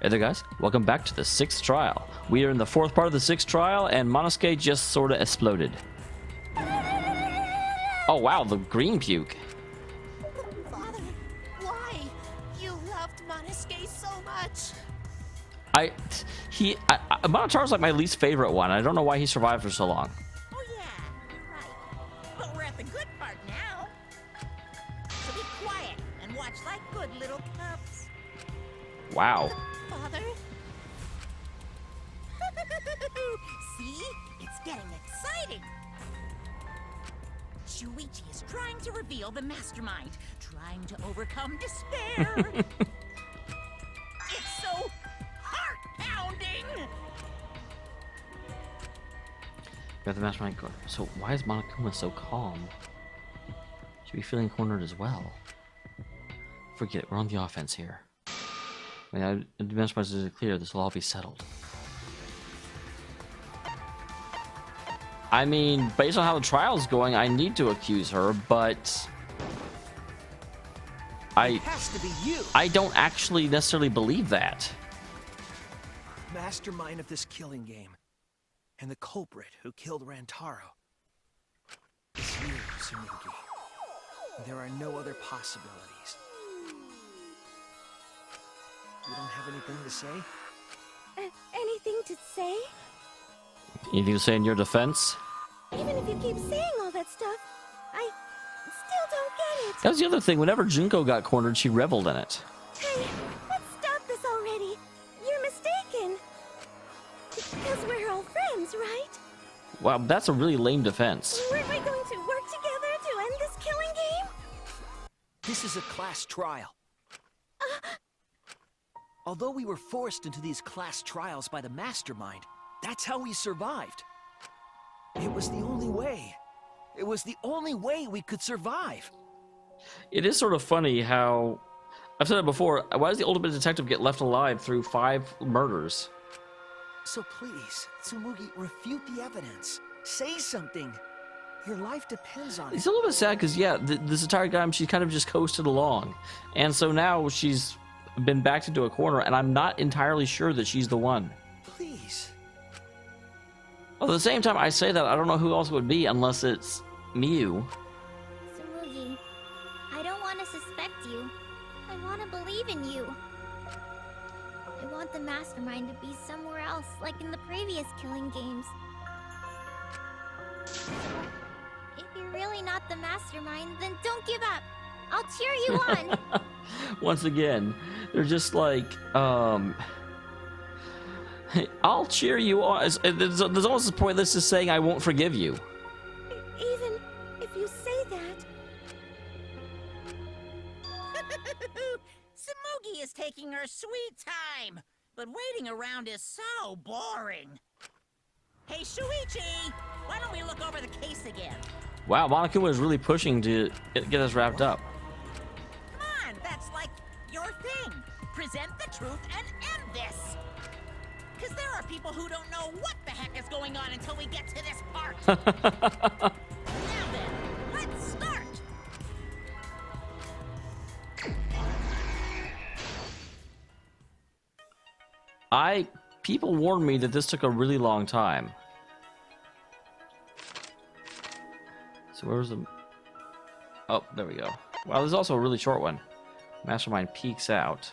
Hey there guys, welcome back to the 6th trial. We are in the 4th part of the 6th trial and Monosuke just sorta exploded. Oh wow, the green puke. Father, why? You loved Monosuke so much. Monotaro's like my least favorite one. I don't know why he survived for so long. Oh yeah, you're right. But we're at the good part now. So be quiet and watch like good little cubs. Wow. Father? See? It's getting exciting. Shuichi is trying to reveal the mastermind, trying to overcome despair. It's so heart-pounding. Got the mastermind. So why is Monokuma so calm? Should be feeling cornered as well. Forget it, we're on the offense here. When the mastermind is clear, this will all be settled. I mean, based on how the trial's going, I need to accuse her, but It has to be you. I don't actually necessarily believe that. Mastermind of this killing game. And the culprit who killed Rantaro. It's you, Tsumugi. There are no other possibilities. You don't have anything to say? Anything to say? Anything to say in your defense? Even if you keep saying all that stuff, I still don't get it. That was the other thing. Whenever Junko got cornered, she reveled in it. Hey, let's stop this already. You're mistaken. Because we're all friends, right? Wow, that's a really lame defense. Weren't we going to work together to end this killing game? This is a class trial. Although we were forced into these class trials by the mastermind, that's how we survived. It was the only way. It was the only way we could survive. It is sort of funny how, I've said it before, why does the ultimate detective get left alive through 5 murders? So please, Tsumugi, refute the evidence. Say something. Your life depends on it. It's a little bit sad because, yeah, this entire time she kind of just coasted along. And so now she's been backed into a corner, and I'm not entirely sure that she's the one. Please. At the same time, I say that I don't know who else it would be unless it's Miu. Tsumugi, I don't want to suspect you. I want to believe in you. I want the mastermind to be somewhere else, like in the previous killing games. If you're really not the mastermind, then don't give up. I'll cheer you on. Once again, they're just like, I'll cheer you on. There's almost a point this is saying I won't forgive you. Even if you say that. Tsumugi is taking her sweet time, but waiting around is so boring. Hey, Shuichi, why don't we look over the case again? Wow, Monokuma is really pushing to get us wrapped up. Come on, that's like your thing. Present the truth and end this. Because there are people who don't know what the heck is going on until we get to this part. Now then, let's start. People warned me that this took a really long time. So where's the... Oh, there we go. Wow, there's also a really short one. Mastermind peeks out.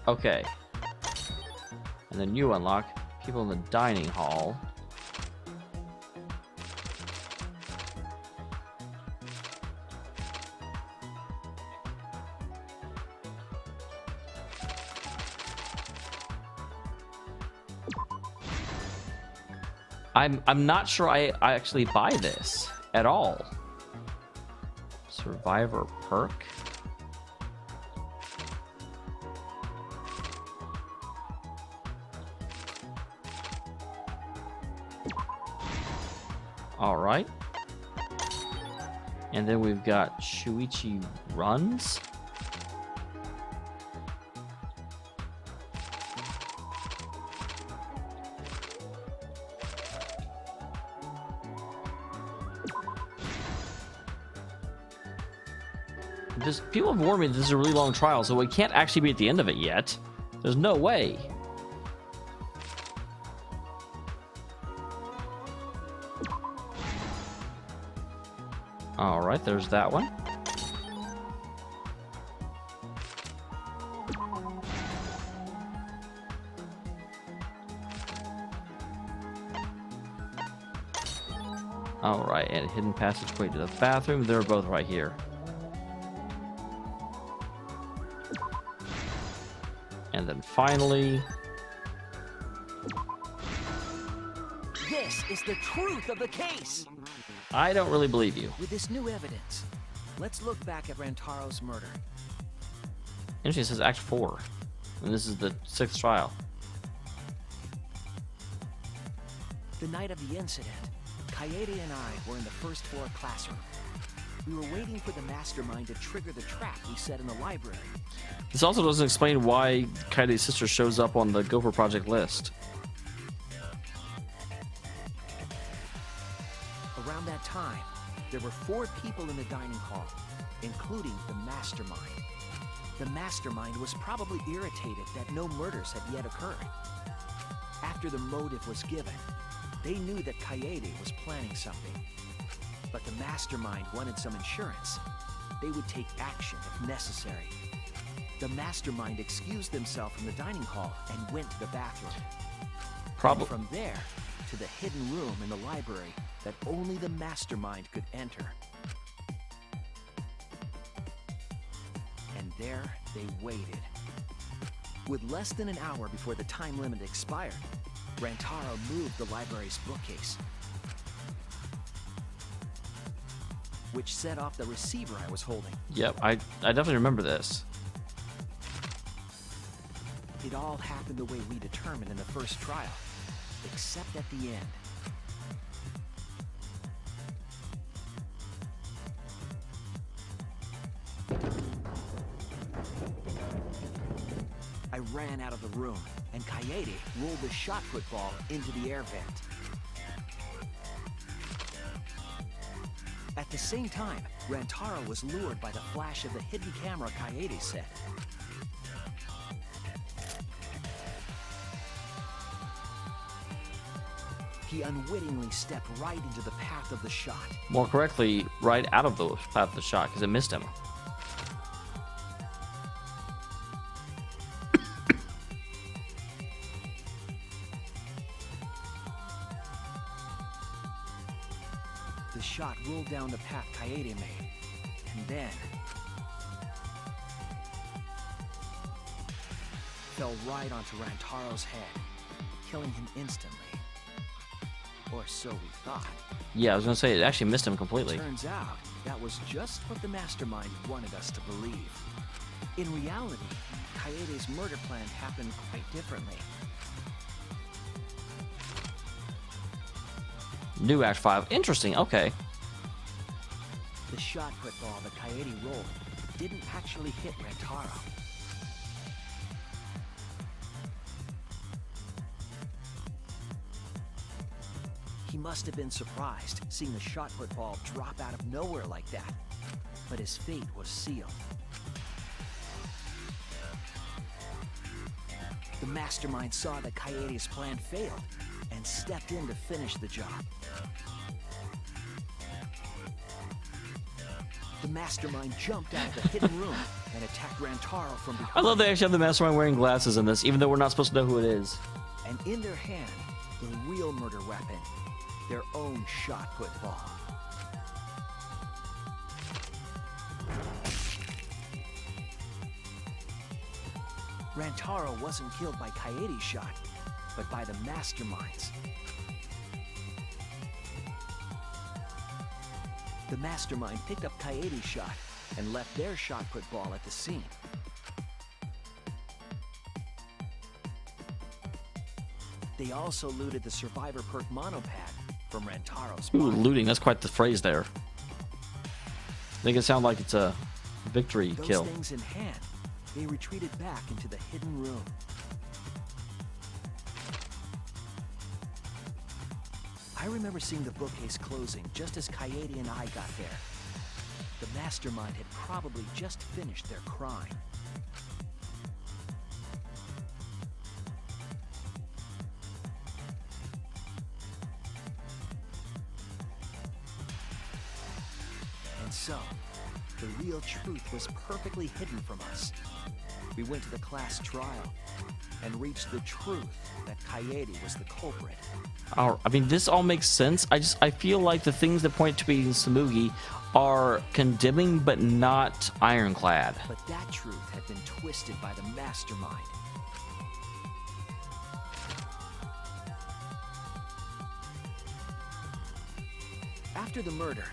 Okay. And then you unlock people in the dining hall. I'm not sure I actually buy this at all. Survivor perk. All right. And then we've got Shuichi runs. this people have warned me that this is a really long trial, so we can't actually be at the end of it yet. There's no way. All right, there's that one. All right, and hidden passageway to the bathroom. They're both right here. And then finally, This is the truth of the case. I don't really believe you. With this new evidence, let's look back at Rantaro's murder. Interesting, it says Act 4. And this is the 6th trial. The night of the incident, Kaede and I were in the first floor classroom. We were waiting for the mastermind to trigger the trap we set in the library. This also doesn't explain why Kaede's sister shows up on the Gopher Project list. Around that time, there were 4 people in the dining hall, including the mastermind. The mastermind was probably irritated that no murders had yet occurred. After the motive was given, they knew that Kaede was planning something. But the mastermind wanted some insurance. They would take action if necessary. The mastermind excused themselves from the dining hall and went to the bathroom. Probably. From there, to the hidden room in the library that only the mastermind could enter. And there they waited. With less than an hour before the time limit expired, Rantaro moved the library's bookcase, which set off the receiver I was holding. Yep, I definitely remember this. It all happened the way we determined in the first trial, except at the end. I ran out of the room, and Kaede rolled the shot put ball into the air vent. At the same time, Rantaro was lured by the flash of the hidden camera Kaede set. He unwittingly stepped right into the path of the shot. More correctly, right out of the path of the shot, because it missed him. The shot rolled down the path Kaede made, and then fell right onto Rantaro's head, killing him instantly. Or so we thought. Yeah, I was gonna say it actually missed him completely. Turns out that was just what the mastermind wanted us to believe. In reality, Kaede's murder plan happened quite differently. New Act 5. Interesting, okay. The shot put ball that Kaede rolled didn't actually hit Rantaro. He must have been surprised seeing the shot put ball drop out of nowhere like that. But his fate was sealed. The mastermind saw that Kaede's plan failed and stepped in to finish the job. The mastermind jumped out of the hidden room and attacked Rantaro from behind. I love they actually have the mastermind wearing glasses in this, even though we're not supposed to know who it is. And in their hand, the real murder weapon, their own shot put ball. Rantaro wasn't killed by Kaede's shot, but by the masterminds. The mastermind picked up Kaede's shot and left their shot put ball at the scene. They also looted the survivor perk monopad from Rantaro's Ooh, body. looting, that's quite the phrase there. Make it sound like it's a victory Those kill. things in hand, they retreated back into the hidden room. I remember seeing the bookcase closing just as Kaede and I got there. The mastermind had probably just finished their crime. And so, the real truth was perfectly hidden from us. We went to the class trial and reached the truth that Kaede was the culprit. I mean, this all makes sense. I feel like the things that point to being Tsumugi are condemning but not ironclad. But that truth had been twisted by the mastermind. After the murder,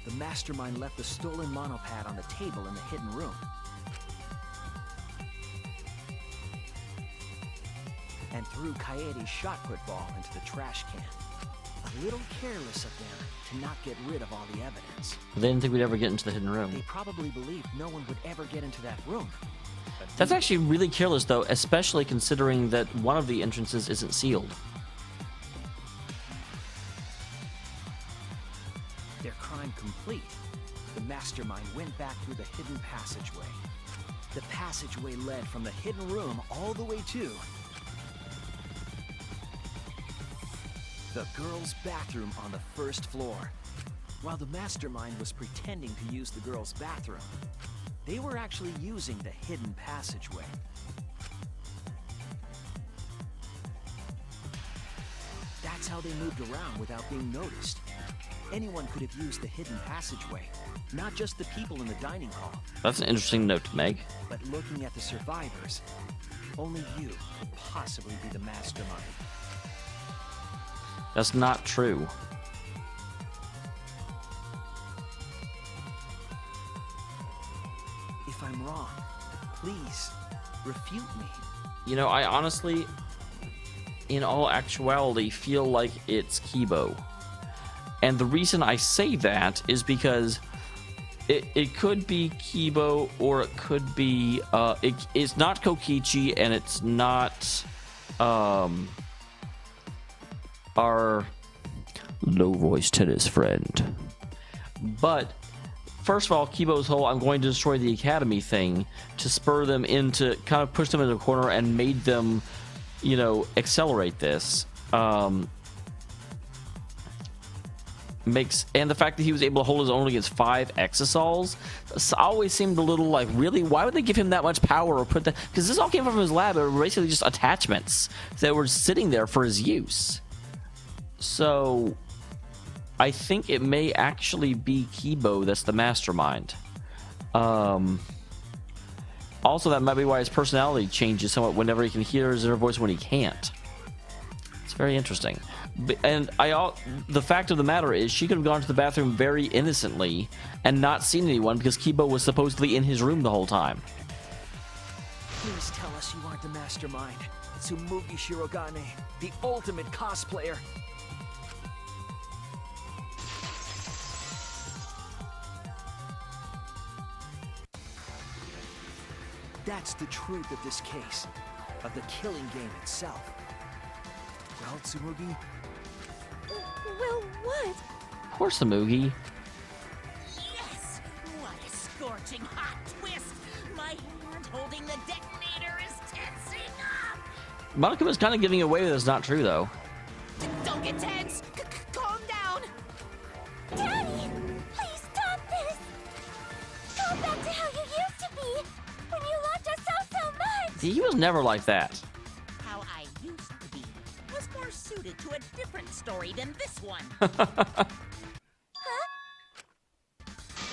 the mastermind left the stolen monopad on the table in the hidden room. And threw Kaede's shot put ball into the trash can. A little careless of them to not get rid of all the evidence. They didn't think we'd ever get into the hidden room. They probably believed no one would ever get into that room. But That's actually really careless, though, especially considering that one of the entrances isn't sealed. their crime complete, the mastermind went back through the hidden passageway. The passageway led from the hidden room all the way to the girls' bathroom on the first floor. While the mastermind was pretending to use the girls' bathroom, they were actually using the hidden passageway. That's how they moved around without being noticed. Anyone could have used the hidden passageway, not just the people in the dining hall. That's an interesting note to make. But looking at the survivors, only you could possibly be the mastermind. That's not true. If I'm wrong, please refute me. You know, I honestly, in all actuality, feel like it's Kibo. And the reason I say that is because it could be Kibo, or it could be, it's not Kokichi, and it's not, our low-voice tennis friend. But first of all, Kibo's whole "I'm going to destroy the academy" thing to spur them into, kind of push them into a corner and made them, you know, accelerate this. And the fact that he was able to hold his own against 5 Exosols always seemed a little like, really? Why would they give him that much power or put that? Because this all came from his lab. It were basically just attachments that were sitting there for his use. So I think it may actually be Kibo that's the mastermind. Also, that might be why his personality changes somewhat whenever he can hear his inner voice when he can't. It's very interesting. And the fact of the matter is, she could have gone to the bathroom very innocently and not seen anyone because Kibo was supposedly in his room the whole time. Please tell us you aren't the mastermind. Tsumugi Shirogane, the ultimate cosplayer. That's the truth of this case, of the killing game itself. Well, Tsumugi, Well, what? Poor Tsumugi. Yes! What a scorching hot twist! My hand holding the detonator is tensing up! Monica was kind of giving away that it's not true, though. Don't get tense! Calm down! Daddy, please stop this. Go back to how you used to be when you loved us so much. He was never like that. How I used to be was more suited to a different story than this one. Huh?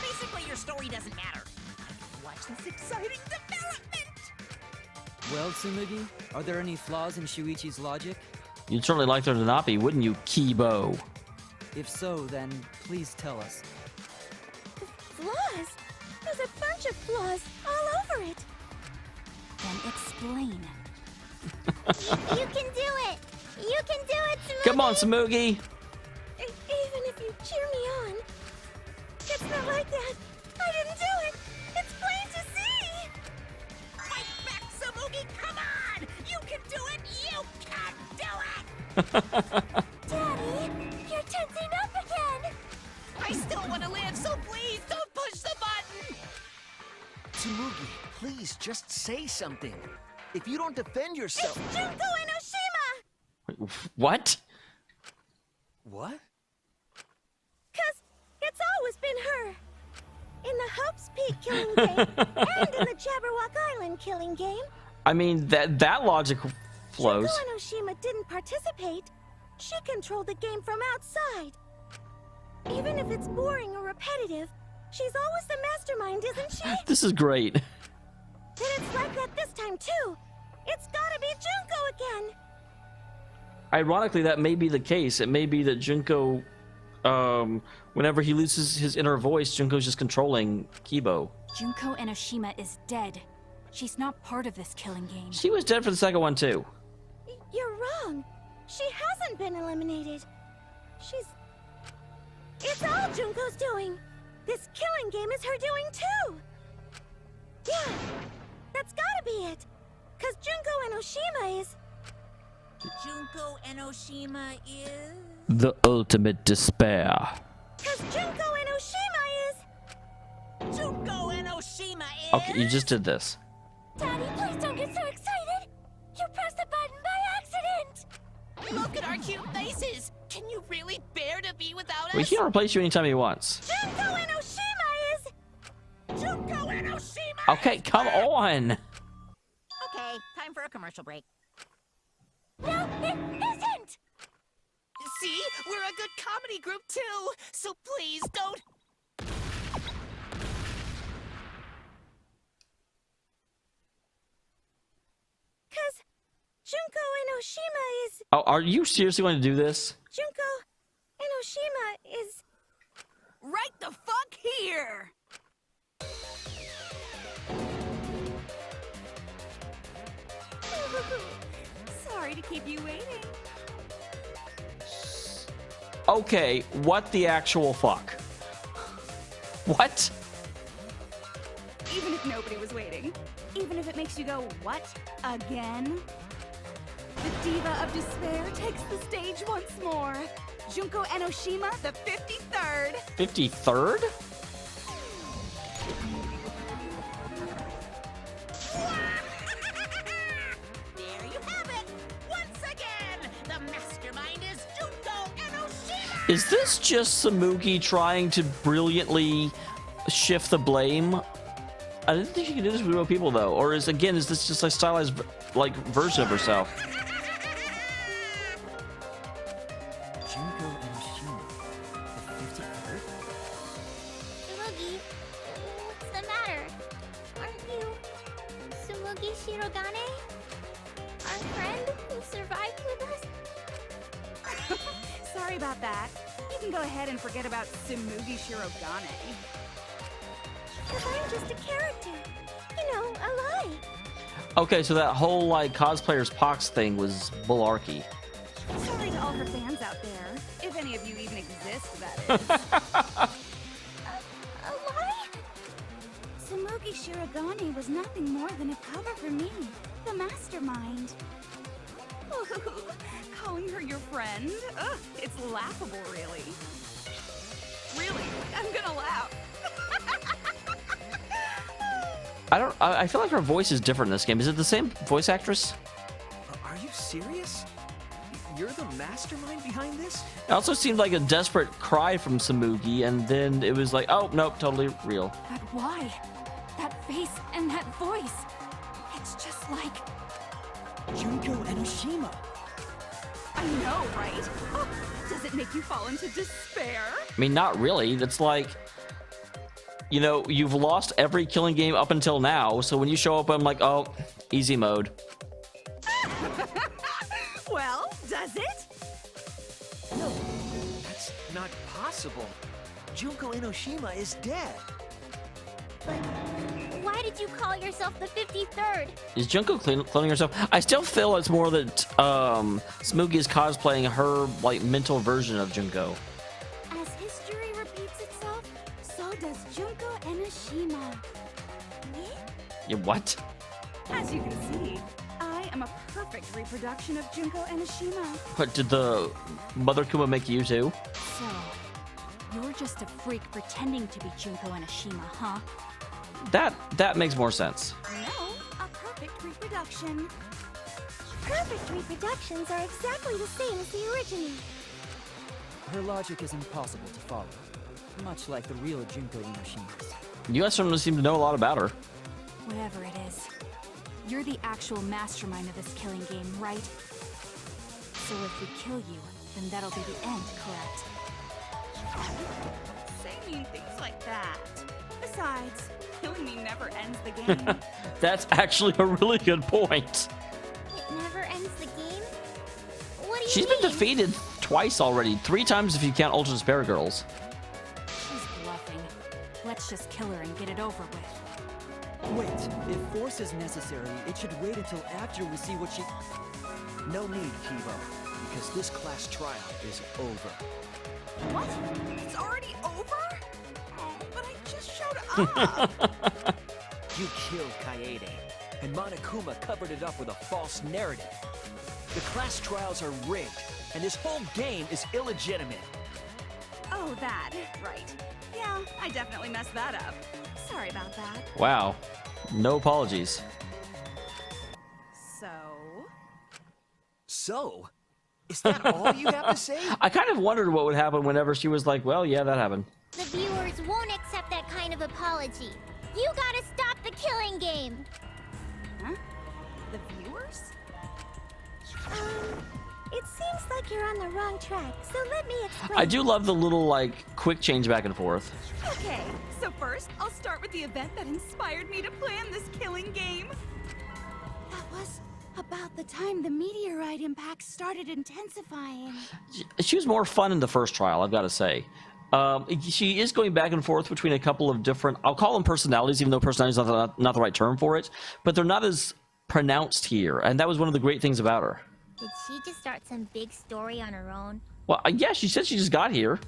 Basically, your story doesn't matter. Watch this exciting development! Well, Tsumugi, are there any flaws in Shuichi's logic? You'd certainly like there to not be, wouldn't you, Kibo? If so, then please tell us. Flaws? There's a bunch of flaws all over it. Then explain. You can do it. You can do it, Tsumugi. Come on, Tsumugi! Even if you cheer me on. It's not like that. I didn't do it. It's plain to see. Fight back, Tsumugi! Come on! You can do it! You can do it! Daddy, you're tensing up again. I still want to live, so please don't push the button! Please, just say something. If you don't defend yourself... It's Junko and Oshima! Wait, what? What? Cause it's always been her. In the Hope's Peak killing game, and in the Jabberwock Island killing game. I mean, that logic flows. Junko and Oshima didn't participate. She controlled the game from outside. Even if it's boring or repetitive, she's always the mastermind, isn't she? This is great. Then it's like that this time too. It's gotta be Junko again. Ironically, that may be the case. It may be that Junko, whenever he loses his inner voice, Junko's just controlling Kibo. Junko and Oshima is dead. She's not part of this killing game. She was dead for the second one, too. You're wrong. She hasn't been eliminated. It's all Junko's doing. This killing game is her doing too. Yeah, that's gotta be it. Cause Junko and Oshima is... Junko and Oshima is... The ultimate despair. Cause Junko and Oshima is... Junko and Oshima is... Okay, you just did this. Daddy, please don't get so excited. You pressed the button by accident. Look at our cute faces! Can you really bear to be without us? We can replace you anytime he wants. Junko and Oshima is... Junko and Oshima! Okay, come on. Okay, time for a commercial break. No, it isn't. See? We're a good comedy group too! So please don't... Cause Junko and Oshima is... Oh, are you seriously going to do this? Junko and Oshima is... Right the fuck here! Sorry to keep you waiting. Okay, what the actual fuck? What? Even if nobody was waiting. Even if it makes you go, what? Again? The Diva of Despair takes the stage once more. Junko and Oshima, the 53rd. 53rd? There you have it! Once again, the mastermind is Junko and Oshima! Is this just Samugi trying to brilliantly shift the blame? I didn't think she could do this with real people, though. Or is this just a stylized, like, version of herself? Junko and Oshima. The 53rd? Sumugi, what's the matter? Aren't you Sumugi Shirogane? Our friend who survived with us? Sorry about that. You can go ahead and forget about Sumugi Shirogane. Cause I'm just a character. You know, a lie. Okay, so that whole, like, cosplayer's pox thing was bularchy. Sorry to all her fans out there. If any of you even exist, that is. A lie? Sumugi Shirogane was nothing more than a cover for me, the mastermind. Calling her your friend? Ugh, it's laughable, really. Really, I'm gonna laugh. I feel like her voice is different in this game. Is it the same voice actress? Are you serious? You're the mastermind behind this? It also seemed like a desperate cry from Samugi, and then it was like, oh, nope, totally real. But why? That face and that voice. It's just like... Junko and Oshima. I know, right? Oh, does it make you fall into despair? I mean, not really. It's like, you know, you've lost every killing game up until now, so when you show up, I'm like, oh, easy mode. Well, does it? No, that's not possible. Junko and Oshima is dead. But why did you call yourself the 53rd? Is Junko cloning herself? I still feel it's more that Samugi is cosplaying her, like, mental version of Junko. As history repeats itself, so does Junko and Oshima. Yeah, what? As you can see, I am a perfect reproduction of Junko and Oshima. But did the Mother Kuma make you too? So, you're just a freak pretending to be Junko and Oshima, huh? That makes more sense. No, a perfect reproduction. Perfect reproductions are exactly the same as the original. Her logic is impossible to follow, much like the real Junko Inoshima's. You guys certainly seem to know a lot about her. Whatever it is, you're the actual mastermind of this killing game, right? So if we kill you, then that'll be the end, correct? Say mean things like that. Besides, killing me never ends the game. That's actually a really good point. It never ends the game? What do you She's mean? been defeated twice already. 3 times if you count Ultra Despair Girls. She's bluffing. Let's just kill her and get it over with. Wait, if force is necessary, it should wait until after we see what she... No need, Kibo, because this class trial is over. What? It's already over? Oh, but I just showed up. You killed Kaede, and Monokuma covered it up with a false narrative. The class trials are rigged, and this whole game is illegitimate. Oh, that. Right. Yeah, I definitely messed that up. Sorry about that. Wow. No apologies. So... So, is that all you have to say? I kind of wondered what would happen whenever she was like, well, yeah, that happened. The viewers won't accept that kind of apology. You gotta stop the killing game. Huh? The viewers? It seems like you're on the wrong track, so let me explain. I do love the little, like, quick change back and forth. Okay, so first, I'll start with the event that inspired me to plan this killing game. That was about the time the meteorite impact started intensifying. She was more fun in the first trial, I've got to say. She is going back and forth between a couple of different, I'll call them personalities, even though personality is not the right term for it, but they're not as pronounced here, and that was one of the great things about her. Did she just start some big story on her own? Well, yeah, she said she just got here.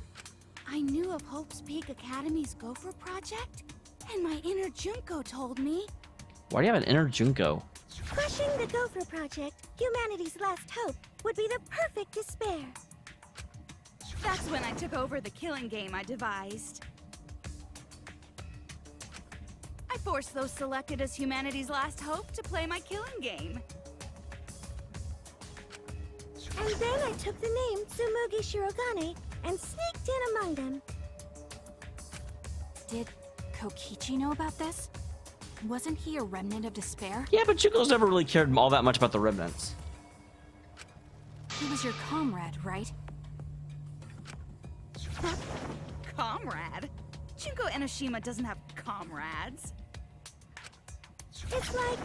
I knew of Hope's Peak Academy's Gopher project, and my inner Junko told me. Why do you have an inner Junko? Crushing the Gopher Project, humanity's last hope, would be the perfect despair. That's when I took over the killing game I devised. I forced those selected as humanity's last hope to play my killing game. And then I took the name Tsumugi Shirogane and sneaked in among them. Did Kokichi know about this? Wasn't he a remnant of despair? Yeah, but Junko's never really cared all that much about the remnants. He was your comrade, right? Comrade? Junko Enoshima doesn't have comrades. It's like,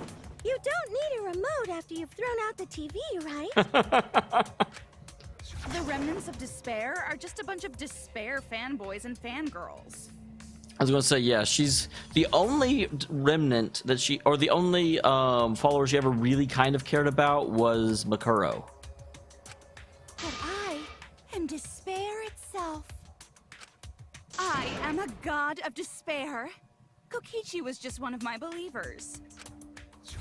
you don't need a remote after you've thrown out the TV, right? The remnants of despair are just a bunch of despair fanboys and fangirls. I was going to say, yeah, she's the only remnant that she, or the only follower she ever really kind of cared about was Makuro. But I am despair itself. I am a god of despair. Kokichi was just one of my believers.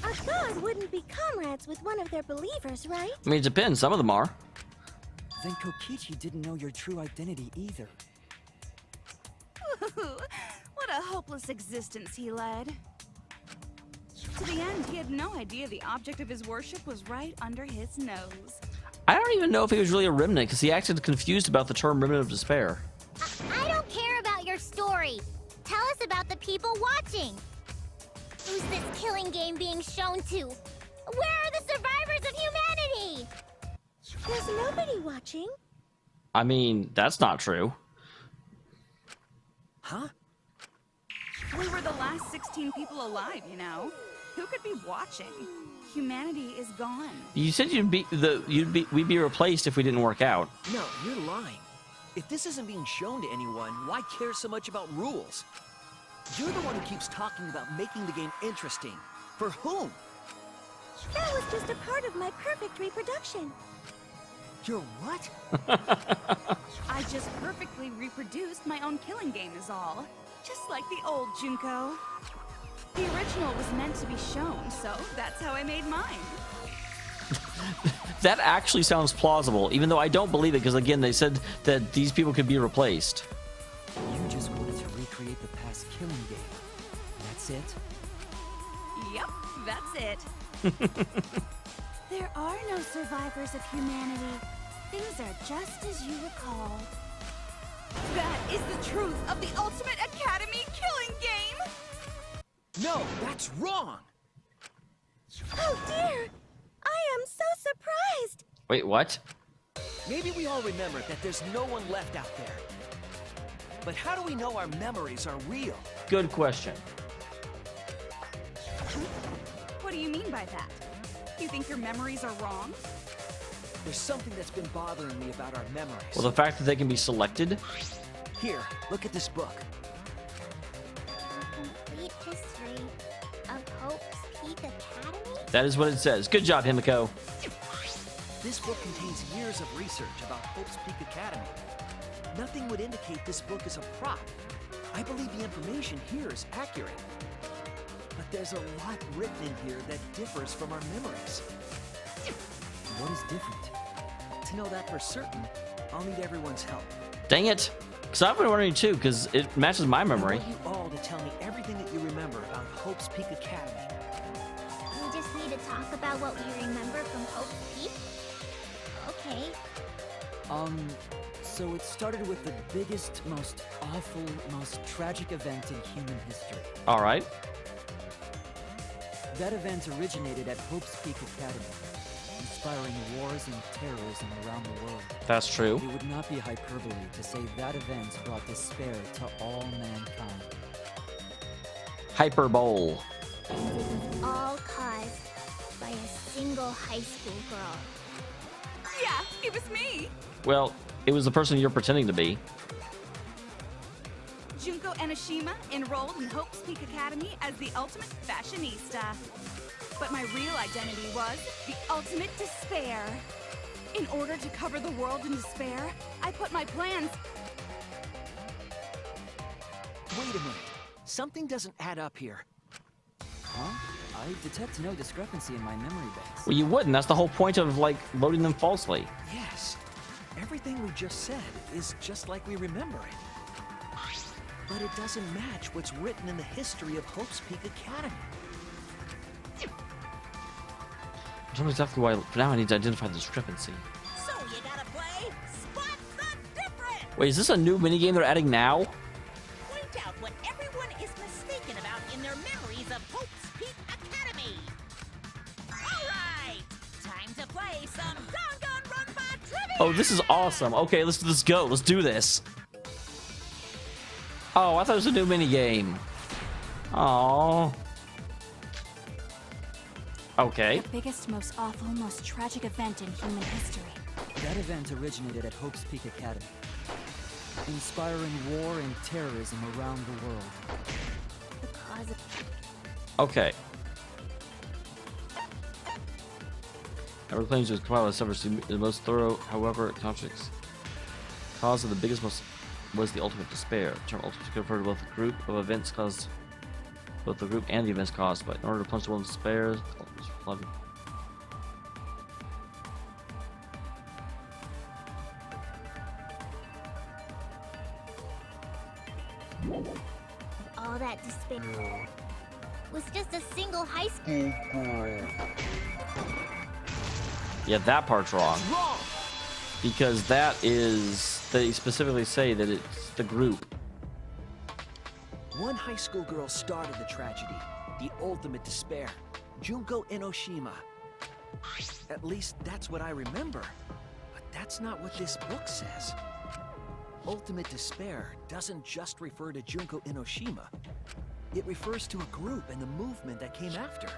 A god wouldn't be comrades with one of their believers, right? I mean, it depends. Some of them are. Then Kokichi didn't know your true identity either. What a hopeless existence he led. To the end, he had no idea the object of his worship was right under his nose. I don't even know if he was really a remnant because he acted confused about the term remnant of despair. I don't care about your story. Tell us about the people watching. Who's this killing game being shown to? Where are the survivors of humanity? There's nobody watching. I mean, that's not true. Huh? We were the last 16 people alive, you know. Who could be watching? Humanity is gone. You said we'd be replaced if we didn't work out. No, you're lying. If this isn't being shown to anyone, why care so much about rules? You're the one who keeps talking about making the game interesting. For whom? That was just a part of my perfect reproduction. Your what? I just perfectly reproduced my own killing game is all. Just like the old Junko. The original was meant to be shown, so that's how I made mine. That actually sounds plausible, even though I don't believe it, because again, they said that these people could be replaced. You just wanted to recreate the past killing game. That's it? Yep, that's it. There are no survivors of humanity. Things are just as you recall. That is the truth of the Ultimate Academy killing game! No, that's wrong! Oh dear! I am so surprised! Wait, what? Maybe we all remember that there's no one left out there. But how do we know our memories are real? Good question. What do you mean by that? You think your memories are wrong? There's something that's been bothering me about our memories. Well, the fact that they can be selected. Here, look at this book. A complete history of Hope's Peak Academy? That is what it says. Good job, Himiko. This book contains years of research about Hope's Peak Academy. Nothing would indicate this book is a prop. I believe the information here is accurate. But there's a lot written in here that differs from our memories. What is different? To know that for certain, I'll need everyone's help. Dang it. Because I've been wondering too, because it matches my memory. I want you all to tell me everything that you remember about Hope's Peak Academy. We just need to talk about what we remember from Hope's Peak? Okay. So it started with the biggest, most awful, most tragic event in human history. All right. That event originated at Hope's Peak Academy, inspiring wars and terrorism around the world. That's true. It would not be hyperbole to say that event brought despair to all mankind. Hyperbole. And it was all caused by a single high school girl. Yeah, it was me! Well, it was the person you're pretending to be. Junko Enoshima enrolled in Hope's Peak Academy as the ultimate fashionista. But my real identity was the ultimate despair. In order to cover the world in despair, I put my plans... Wait a minute. Something doesn't add up here. Huh? I detect no discrepancy in my memory banks. Well, you wouldn't. That's the whole point of, like, loading them falsely. Yes. Everything we just said is just like we remember it. But it doesn't match what's written in the history of Hope's Peak Academy. I don't know exactly why. For now, I need to identify the discrepancy. So you gotta play Spot the Difference! Wait, is this a new minigame they're adding now? Point out what everyone is mistaken about in their memories of Hope's Peak Academy. Alright! Time to play some Danganronpa trivia! Oh, this is awesome. Okay, let's go. Let's do this. Oh, I thought it was a new minigame. Oh. Okay. The biggest, most awful, most tragic event in human history. That event originated at Hope's Peak Academy, inspiring war and terrorism around the world. The cause of... Okay. Our claims was compiled as suffers the most thorough, however, contradicts. Cause of the biggest, most was the ultimate despair. The term ultimate could refer to both the group of events caused, both the group and the events caused, but in order to plunge the world in despair, all that despair was just a single high school girl. yeah, that part's wrong. Wrong! Because that is, they specifically say that it's the group. One high school girl started the tragedy, the ultimate despair, Junko Enoshima. At least that's what I remember. But that's not what this book says. Ultimate despair doesn't just refer to Junko Enoshima. It refers to a group and the movement that came after.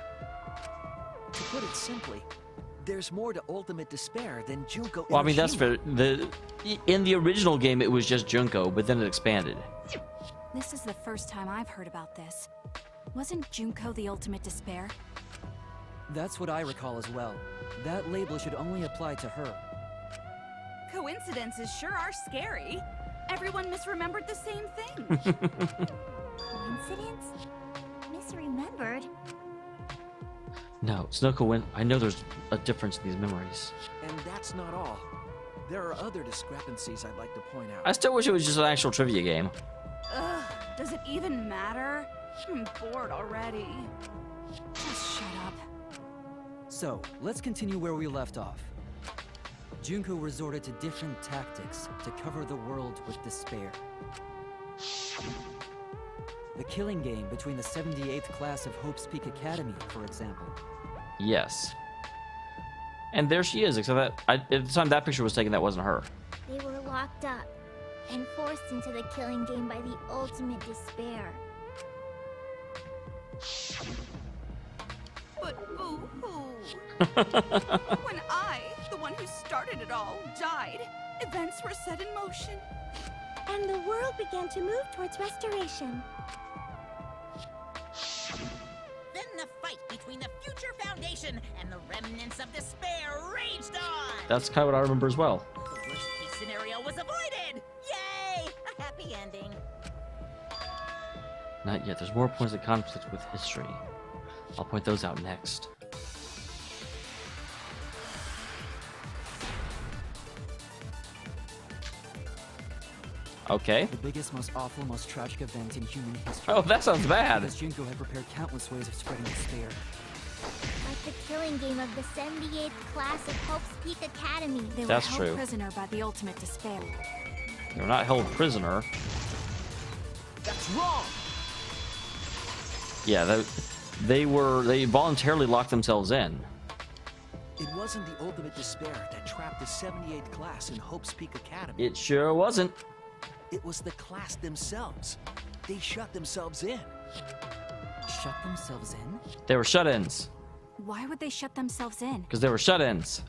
To put it simply, there's more to ultimate despair than Junko Enoshima. Well, I mean, that's fair. In the original game, it was just Junko, but then it expanded. This is the first time I've heard about this. Wasn't Junko the ultimate despair? That's what I recall as well. That label should only apply to her. Coincidences sure are scary. Everyone misremembered the same thing. Coincidence? Misremembered? No, it's no coincidence. I know there's a difference in these memories. And that's not all. There are other discrepancies I'd like to point out. I still wish it was just an actual trivia game. Ugh, does it even matter? I'm bored already. Just So, let's continue where we left off. Junko resorted to different tactics to cover the world with despair. The killing game between the 78th class of Hope's Peak Academy, for example. Yes. And there she is, except that at the time that picture was taken, that wasn't her. They were locked up and forced into the killing game by the ultimate despair. But boo-hoo. When I, the one who started it all, died, events were set in motion. And the world began to move towards restoration. Then the fight between the future foundation and the remnants of despair raged on. That's kind of what I remember as well. The worst case scenario was avoided. Yay! A happy ending. Not yet. There's more points of conflict with history. I'll point those out next. Okay. The biggest, most awful, most tragic event in human history. Oh, that sounds bad. Because Junko had prepared countless ways of spreading despair. Like the killing game of the 78th class of Hope's Peak Academy. They That's were held true. prisoner by the ultimate despair. They were not held prisoner. That's wrong! Yeah, they voluntarily locked themselves in. It wasn't the ultimate despair that trapped the 78th class in Hope's Peak Academy. It sure wasn't. It was the class themselves. They shut themselves in. Shut themselves in? They were shut-ins. Why would they shut themselves in? Because they were shut-ins.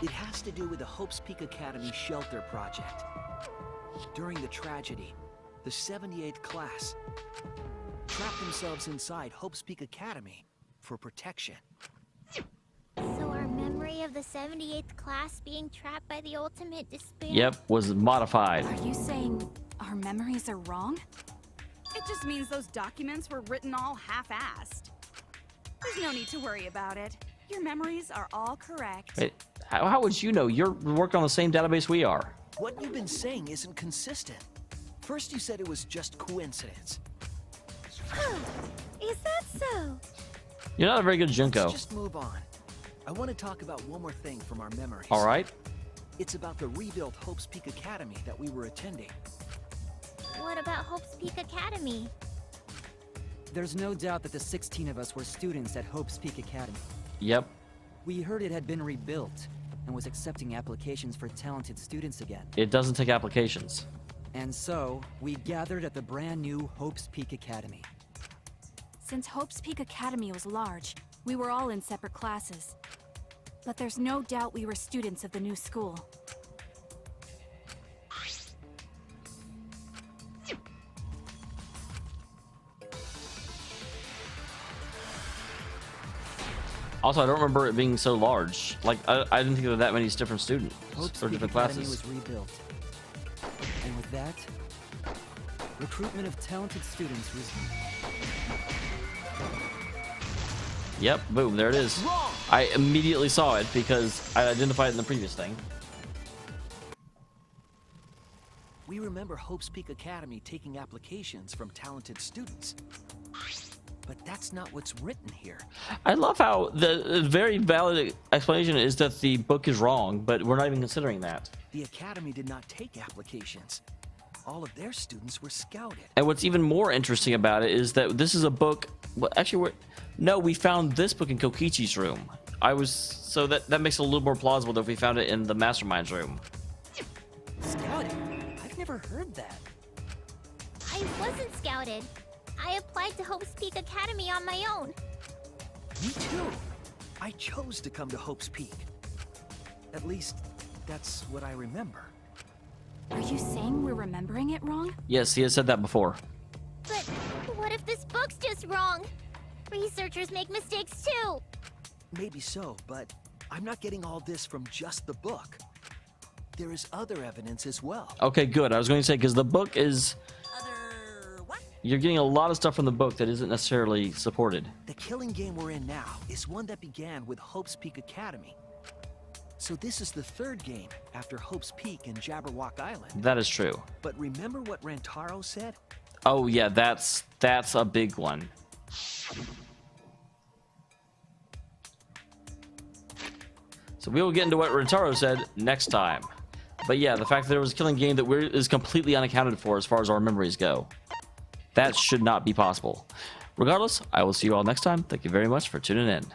It has to do with the Hope's Peak Academy shelter project. During the tragedy, the 78th class trapped themselves inside Hope's Peak Academy for protection. So our memory of the 78th class being trapped by the ultimate despair? Yep, was modified. Are you saying our memories are wrong? It just means those documents were written all half-assed. There's no need to worry about it. Your memories are all correct. Wait, how would you know? You're working on the same database we are. What you've been saying isn't consistent. First you said it was just coincidence. Is that so? You're not a very good Junko. Let's just move on. I want to talk about one more thing from our memories. All right. It's about the rebuilt Hope's Peak Academy that we were attending. What about Hope's Peak Academy? There's no doubt that the 16 of us were students at Hope's Peak Academy. Yep. We heard it had been rebuilt and was accepting applications for talented students again. It doesn't take applications. And so, we gathered at the brand new Hope's Peak Academy. Since Hope's Peak Academy was large, we were all in separate classes. But there's no doubt we were students of the new school. Also, I don't remember it being so large. Like, I didn't think there were that many different students Hope's or Peak different Academy classes. was rebuilt. And with that, recruitment of talented students resumed. Yep, boom, there it is. Wrong! I immediately saw it because I identified it in the previous thing. We remember Hope's Peak Academy taking applications from talented students. But that's not what's written here. I love how the very valid explanation is that the book is wrong, but we're not even considering that. The Academy did not take applications. All of their students were scouted. And what's even more interesting about it is that this is a book. Well, actually, no, we found this book in Kokichi's room. So that makes it a little more plausible that if we found it in the mastermind's room. Scouting? I've never heard that. I wasn't scouted. I applied to Hope's Peak Academy on my own. Me too. I chose to come to Hope's Peak. At least, that's what I remember. Are you saying we're remembering it wrong? Yes, he has said that before. But what if this book's just wrong? Researchers make mistakes too. Maybe so, but I'm not getting all this from just the book. There is other evidence as well. Okay, good. I was going to say, because the book is... Other what? You're getting a lot of stuff from the book that isn't necessarily supported. The killing game we're in now is one that began with Hope's Peak Academy. So this is the third game after Hope's Peak and Jabberwock Island. That is true. But remember what Rantaro said? Oh, yeah, that's a big one. So we will get into what Rintaro said next time. But yeah, the fact that there was a killing game that is completely unaccounted for as far as our memories go. That should not be possible. Regardless, I will see you all next time. Thank you very much for tuning in.